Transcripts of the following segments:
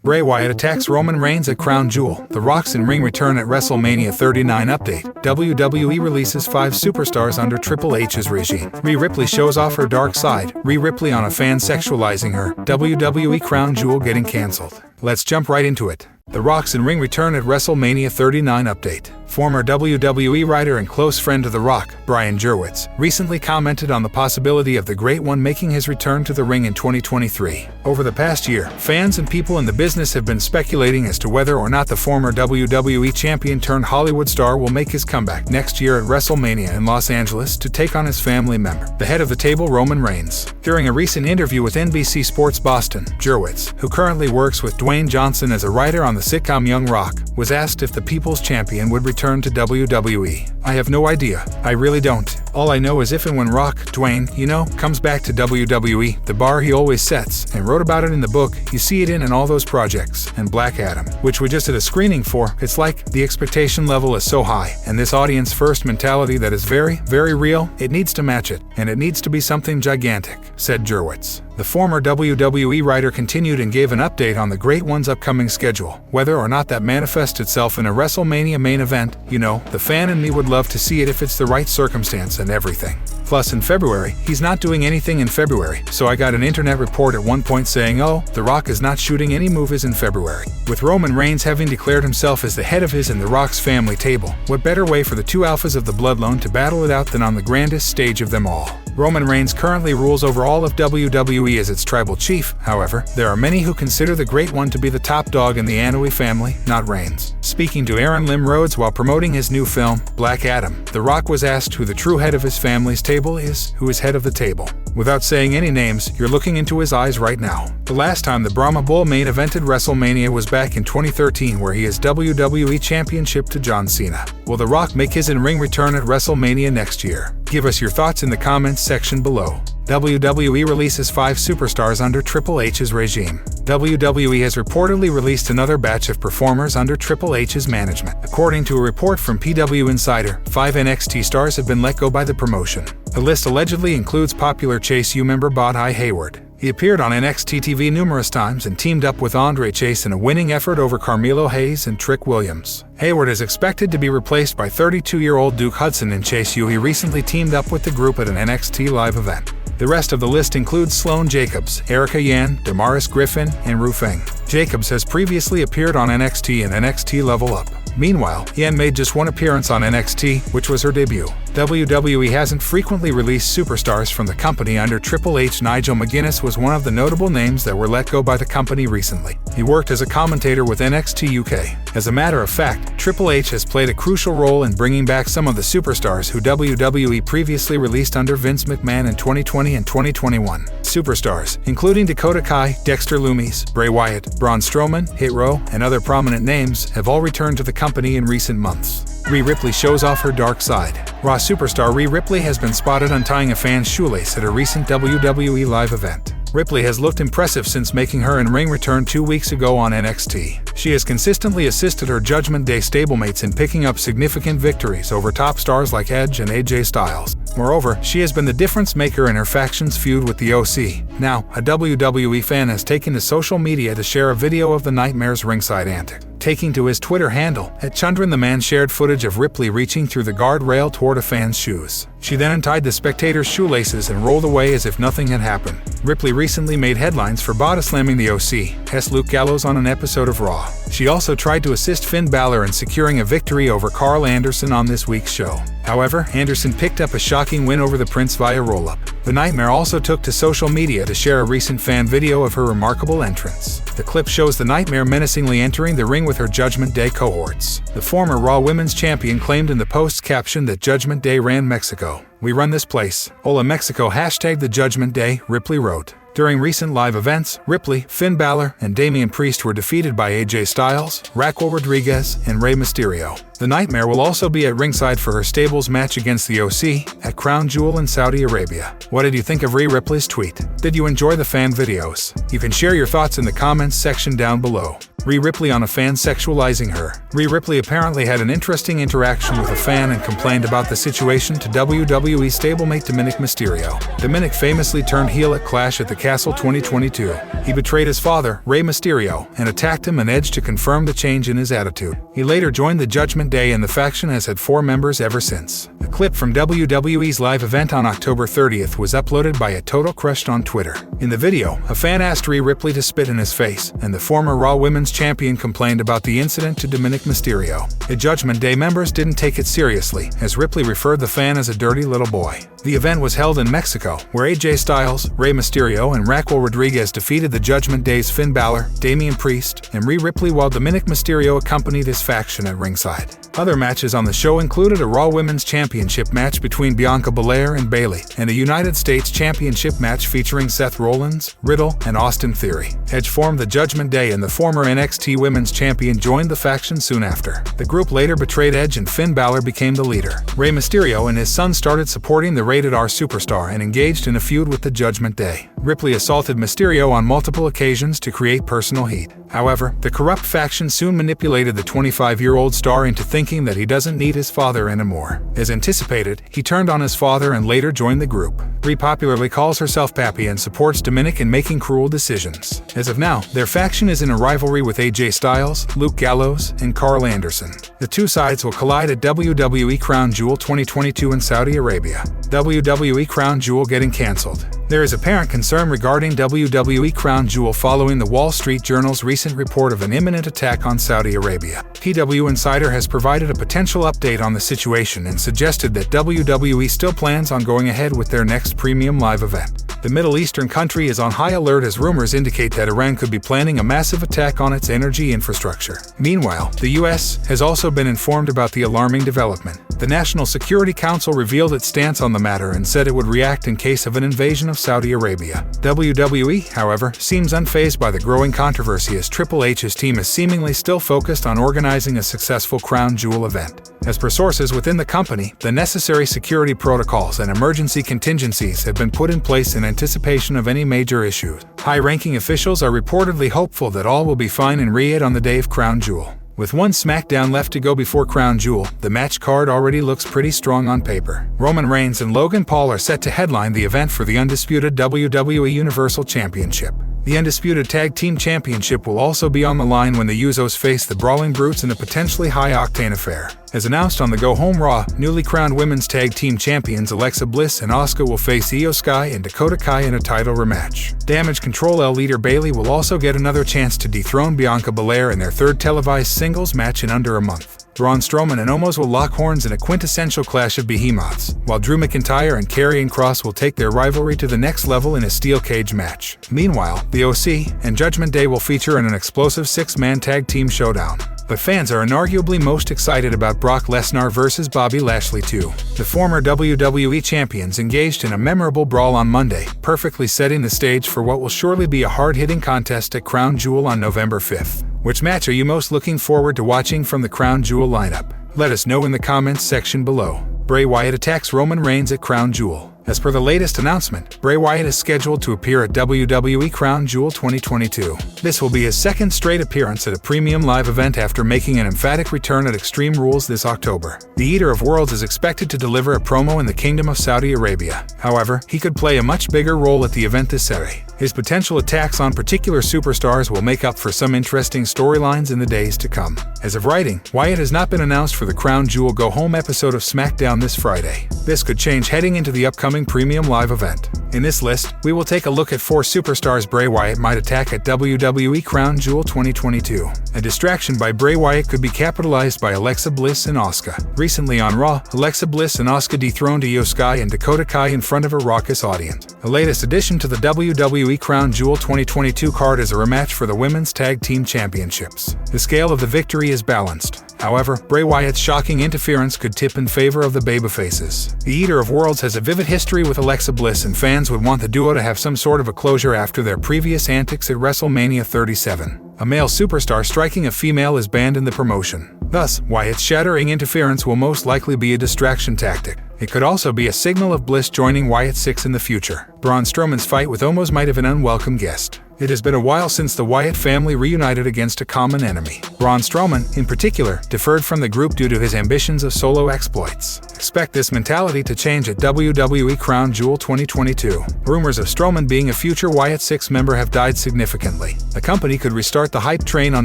Bray Wyatt attacks Roman Reigns at Crown Jewel. The Rock's in-ring return at WrestleMania 39 update. WWE releases 5 superstars under Triple H's regime. Rhea Ripley shows off her dark side. Rhea Ripley on a fan sexualizing her. WWE Crown Jewel getting cancelled. Let's jump right into it. The Rock's in-ring return at WrestleMania 39 update. Former WWE writer and close friend of The Rock, Brian Jurwitz, recently commented on the possibility of the Great One making his return to the ring in 2023. Over the past year, fans and people in the business have been speculating as to whether or not the former WWE champion turned Hollywood star will make his comeback next year at WrestleMania in Los Angeles to take on his family member, the head of the table Roman Reigns. During a recent interview with NBC Sports Boston, Jurwitz, who currently works with Dwayne Johnson as a writer on the sitcom Young Rock, was asked if the People's Champion would return to WWE. "I have no idea. I really don't. All I know is if and when Rock, Dwayne, comes back to WWE, the bar he always sets, and wrote about it in the book, you see it in all those projects, and Black Adam, which we just did a screening for, it's like, the expectation level is so high, and this audience-first mentality that is very, very real, it needs to match it, and it needs to be something gigantic," said Jurwitz. The former WWE writer continued and gave an update on the Great One's upcoming schedule. Whether or not that manifests itself in a WrestleMania main event, the fan in me would love to see it if it's the right circumstance and everything. Plus, in February, he's not doing anything in February, so I got an internet report at one point saying, "Oh, The Rock is not shooting any movies in February." With Roman Reigns having declared himself as the head of his and The Rock's family table, what better way for the two alphas of the bloodline to battle it out than on the grandest stage of them all? Roman Reigns currently rules over all of WWE as its tribal chief. However, there are many who consider the Great One to be the top dog in the Anoa'i family, not Reigns. Speaking to Aaron Lim Rhodes while promoting his new film, Black Adam, The Rock was asked who the true head of his family's table is, who is head of the table. Without saying any names, you're looking into his eyes right now. The last time the Brahma Bull main evented WrestleMania was back in 2013, where he has WWE Championship to John Cena. Will The Rock make his in-ring return at WrestleMania next year? Give us your thoughts in the comments section below. WWE releases 5 superstars under Triple H's regime. WWE has reportedly released another batch of performers under Triple H's management. According to a report from PW Insider, 5 NXT stars have been let go by the promotion. The list allegedly includes popular Chase U member Buddy Hayward. He appeared on NXT TV numerous times and teamed up with Andre Chase in a winning effort over Carmelo Hayes and Trick Williams. Hayward is expected to be replaced by 32-year-old Duke Hudson in Chase U. He recently teamed up with the group at an NXT live event. The rest of the list includes Sloane Jacobs, Erica Yan, Damaris Griffin, and Ru Feng. Jacobs has previously appeared on NXT and NXT Level Up. Meanwhile, Yan made just one appearance on NXT, which was her debut. WWE hasn't frequently released superstars from the company under Triple H. Nigel McGuinness was one of the notable names that were let go by the company recently. He worked as a commentator with NXT UK. As a matter of fact, Triple H has played a crucial role in bringing back some of the superstars who WWE previously released under Vince McMahon in 2020 and 2021. Superstars, including Dakota Kai, Dexter Lumis, Bray Wyatt, Braun Strowman, Hit Row, and other prominent names, have all returned to the company in recent months. Rhea Ripley shows off her dark side. Raw superstar Rhea Ripley has been spotted untying a fan's shoelace at a recent WWE live event. Ripley has looked impressive since making her in-ring return 2 weeks ago on NXT. She has consistently assisted her Judgment Day stablemates in picking up significant victories over top stars like Edge and AJ Styles. Moreover, she has been the difference maker in her faction's feud with the OC. Now, a WWE fan has taken to social media to share a video of the Nightmare's ringside antic. Taking to his Twitter handle, @Chundran, the man shared footage of Ripley reaching through the guardrail toward a fan's shoes. She then untied the spectator's shoelaces and rolled away as if nothing had happened. Ripley recently made headlines for body-slamming the OC's Luke Gallows on an episode of Raw. She also tried to assist Finn Balor in securing a victory over Carl Anderson on this week's show. However, Anderson picked up a shocking win over the Prince via roll-up. The Nightmare also took to social media to share a recent fan video of her remarkable entrance. The clip shows the Nightmare menacingly entering the ring with her Judgment Day cohorts. The former Raw Women's Champion claimed in the post's caption that Judgment Day ran Mexico. "We run this place. Hola Mexico, hashtag the Judgment Day," Ripley wrote. During recent live events, Ripley, Finn Balor, and Damian Priest were defeated by AJ Styles, Raquel Rodriguez, and Rey Mysterio. The Nightmare will also be at ringside for her stables match against the OC at Crown Jewel in Saudi Arabia. What did you think of Rhea Ripley's tweet? Did you enjoy the fan videos? You can share your thoughts in the comments section down below. Rhea Ripley on a fan sexualizing her. Rhea Ripley apparently had an interesting interaction with a fan and complained about the situation to WWE stablemate Dominic Mysterio. Dominic famously turned heel at Clash at the Castle 2022. He betrayed his father, Rey Mysterio, and attacked him, an Edge to confirm the change in his attitude. He later joined the Judgment Day, and the faction has had 4 members ever since. A clip from WWE's live event on October 30th was uploaded by a Total Crush on Twitter. In the video, a fan asked Rhea Ripley to spit in his face, and the former Raw Women's Champion complained about the incident to Dominic Mysterio. The Judgment Day members didn't take it seriously, as Ripley referred the fan as a dirty little boy. The event was held in Mexico, where AJ Styles, Rey Mysterio, and Raquel Rodriguez defeated the Judgment Day's Finn Balor, Damian Priest, and Rhea Ripley, while Dominic Mysterio accompanied his faction at ringside. Other matches on the show included a Raw Women's Championship match between Bianca Belair and Bayley, and a United States Championship match featuring Seth Rollins, Riddle, and Austin Theory. Edge formed the Judgment Day, and the former NXT Women's Champion joined the faction soon after. The group later betrayed Edge, and Finn Balor became the leader. Rey Mysterio and his son started supporting the Rated R superstar and engaged in a feud with the Judgment Day. Ripley assaulted Mysterio on multiple occasions to create personal heat. However, the corrupt faction soon manipulated the 25-year-old star into thinking that he doesn't need his father anymore. As anticipated, he turned on his father and later joined the group. Rhea popularly calls herself Pappy and supports Dominic in making cruel decisions. As of now, their faction is in a rivalry with AJ Styles, Luke Gallows, and Carl Anderson. The two sides will collide at WWE Crown Jewel 2022 in Saudi Arabia. WWE Crown Jewel getting cancelled. There is apparent concern regarding WWE Crown Jewel following the Wall Street Journal's recent report of an imminent attack on Saudi Arabia. PW Insider has provided a potential update on the situation and suggested that WWE still plans on going ahead with their next premium live event. The Middle Eastern country is on high alert as rumors indicate that Iran could be planning a massive attack on its energy infrastructure. Meanwhile, the US has also been informed about the alarming development. The National Security Council revealed its stance on the matter and said it would react in case of an invasion of Saudi Arabia. WWE, however, seems unfazed by the growing controversy, as Triple H's team is seemingly still focused on organizing a successful Crown Jewel event. As per sources within the company, the necessary security protocols and emergency contingencies have been put in place in anticipation of any major issues. High-ranking officials are reportedly hopeful that all will be fine in Riyadh on the day of Crown Jewel. With one SmackDown left to go before Crown Jewel, the match card already looks pretty strong on paper. Roman Reigns and Logan Paul are set to headline the event for the undisputed WWE Universal Championship. The Undisputed Tag Team Championship will also be on the line when the Usos face the Brawling Brutes in a potentially high-octane affair. As announced on the Go Home Raw, newly crowned Women's Tag Team Champions Alexa Bliss and Asuka will face Io Sky and Dakota Kai in a title rematch. Damage Control L leader Bayley will also get another chance to dethrone Bianca Belair in their third televised singles match in under a month. Braun Strowman and Omos will lock horns in a quintessential clash of behemoths, while Drew McIntyre and Karrion Kross will take their rivalry to the next level in a steel cage match. Meanwhile, the OC and Judgment Day will feature in an explosive 6-man tag team showdown. But fans are inarguably most excited about Brock Lesnar versus Bobby Lashley too. The former WWE champions engaged in a memorable brawl on Monday, perfectly setting the stage for what will surely be a hard-hitting contest at Crown Jewel on November 5th. Which match are you most looking forward to watching from the Crown Jewel lineup? Let us know in the comments section below. Bray Wyatt attacks Roman Reigns at Crown Jewel. As per the latest announcement, Bray Wyatt is scheduled to appear at WWE Crown Jewel 2022. This will be his second straight appearance at a premium live event after making an emphatic return at Extreme Rules this October. The Eater of Worlds is expected to deliver a promo in the Kingdom of Saudi Arabia. However, he could play a much bigger role at the event this Saturday. His potential attacks on particular superstars will make up for some interesting storylines in the days to come. As of writing, Wyatt has not been announced for the Crown Jewel Go Home episode of SmackDown this Friday. This could change heading into the upcoming premium live event. In this list, we will take a look at 4 superstars Bray Wyatt might attack at WWE Crown Jewel 2022. A distraction by Bray Wyatt could be capitalized by Alexa Bliss and Asuka. Recently on Raw, Alexa Bliss and Asuka dethroned Io Sky and Dakota Kai in front of a raucous audience. The latest addition to the WWE Crown Jewel 2022 card is a rematch for the Women's Tag Team Championships. The scale of the victory is balanced. However, Bray Wyatt's shocking interference could tip in favor of the babyfaces. The Eater of Worlds has a vivid history with Alexa Bliss, and fans fans would want the duo to have some sort of a closure after their previous antics at WrestleMania 37. A male superstar striking a female is banned in the promotion. Thus, Wyatt's shattering interference will most likely be a distraction tactic. It could also be a signal of Bliss joining Wyatt 6 in the future. Braun Strowman's fight with Omos might have an unwelcome guest. It has been a while since the Wyatt family reunited against a common enemy. Braun Strowman, in particular, deferred from the group due to his ambitions of solo exploits. Expect this mentality to change at WWE Crown Jewel 2022. Rumors of Strowman being a future Wyatt 6 member have died significantly. The company could restart the hype train on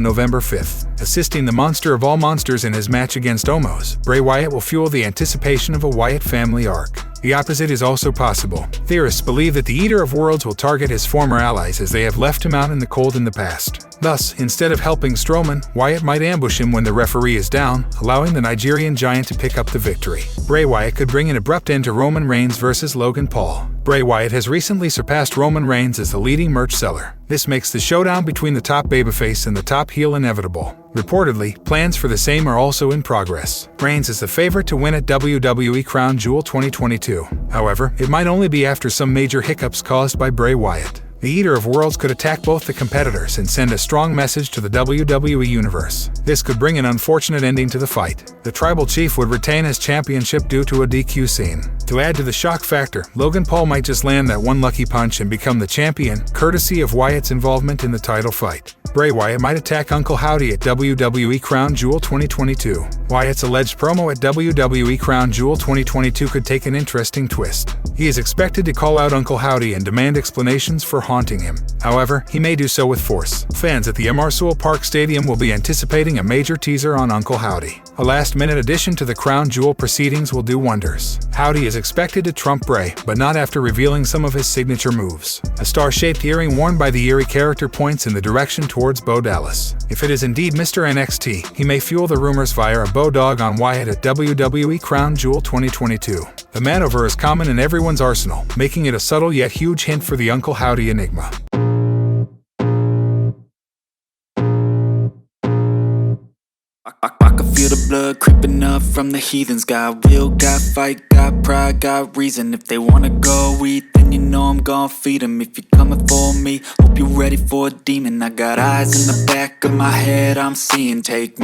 November 5th. Assisting the monster of all monsters in his match against Omos, Bray Wyatt will fuel the anticipation of a Wyatt family arc. The opposite is also possible. Theorists believe that the Eater of Worlds will target his former allies as they have left him out in the cold in the past. Thus, instead of helping Strowman, Wyatt might ambush him when the referee is down, allowing the Nigerian giant to pick up the victory. Bray Wyatt could bring an abrupt end to Roman Reigns versus Logan Paul. Bray Wyatt has recently surpassed Roman Reigns as the leading merch seller. This makes the showdown between the top babyface and the top heel inevitable. Reportedly, plans for the same are also in progress. Reigns is the favorite to win at WWE Crown Jewel 2022. However, it might only be after some major hiccups caused by Bray Wyatt. The Eater of Worlds could attack both the competitors and send a strong message to the WWE Universe. This could bring an unfortunate ending to the fight. The Tribal Chief would retain his championship due to a DQ scene. To add to the shock factor, Logan Paul might just land that one lucky punch and become the champion, courtesy of Wyatt's involvement in the title fight. Bray Wyatt might attack Uncle Howdy at WWE Crown Jewel 2022. Wyatt's alleged promo at WWE Crown Jewel 2022 could take an interesting twist. He is expected to call out Uncle Howdy and demand explanations for haunting him. However, he may do so with force. Fans at the Emar Sewell Park Stadium will be anticipating a major teaser on Uncle Howdy. A last-minute addition to the Crown Jewel proceedings will do wonders. Howdy is expected to trump Bray, but not after revealing some of his signature moves. A star-shaped earring worn by the Eerie character points in the direction towards Bo Dallas. If it is indeed Mr. NXT, he may fuel the rumors via a Bo Dog on Wyatt at WWE Crown Jewel 2022. The manover is common in everyone's arsenal, making it a subtle yet huge hint for the Uncle Howdy enigma. I can feel the blood creeping up from the heathens. Got will, got fight, got pride, got reason. If they wanna go eat, then you know I'm gon' feed them. If you're coming for me, hope you're ready for a demon. I got eyes in the back of my head, I'm seeing. Take